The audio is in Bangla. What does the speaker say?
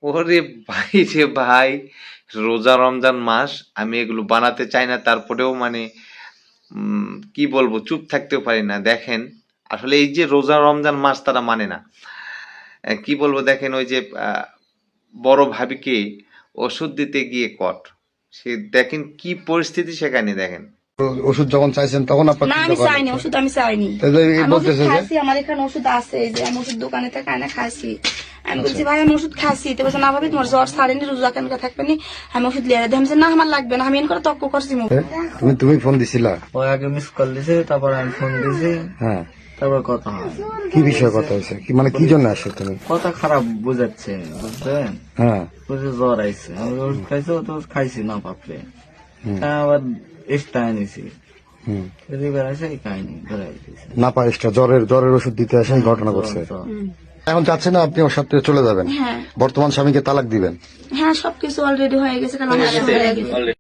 ওরে ভাই রে ভাই, রোজা রমজান মাস, আমি এগুলো বানাতে চাই না, তারপরেও মানে কি বলবো, চুপ থাকতেও পারি না। দেখেন আসলে এই যে রোজা রমজান মাস তারা মানে না। কি বলবো, দেখেন ওই যে বড় ভাবিকে ওষুধ দিতে গিয়ে সে দেখেন কি পরিস্থিতি সেখানে দেখেন। ওষুধ যখন চাইছেন তখন আপনার না, আমি চাইনি ওষুধ, আমি চাইনি। আমি ওষুধ খাইছি, আমার এখানে ওষুধ আছে, এই যে আমি ওষুধ দোকানে থেকে আনে খাইছি। আমি বলছি ভাই আমি ওষুধ খাইছি, তো বলছে না ভাবি তোমার জ্বর ছাড়েনি, রোজা কেন থাকবে নি, আমি ওষুধ লিয়ে দেয় না আমার লাগবে না, আমি এন করে তক্ক করছি। তুমি ফোন দিছিলা? ও আগে মিস কল দিছে, তারপর আমি ফোন দিছি, হ্যাঁ, তারপর কথা হয়। কি বিষয়ে কথা হয়েছে, কি মানে কি জন্য আসছো তুমি? কথা খারাপ বুঝাচ্ছে, বুঝছেন? হ্যাঁ, বুঝে জ্বর আইছে, আমি ওষুধ খাইছি, ও তো খাইছি না পাপড়ে, আবার এক্সট্রা এনেছি, বেড়াইছে এই কাহিনী বেড়াই দিয়েছে। না পারে জ্বরের ওষুধ দিতে আসে এই ঘটনা ঘটছে। এখন চাচ্ছে না আপনি ওর সাথে চলে যাবেন? হ্যাঁ বর্তমান স্বামীকে তালাক দিবেন? হ্যাঁ, সবকিছু অলরেডি হয়ে গেছে, কারণ আমার হয়ে গেছে।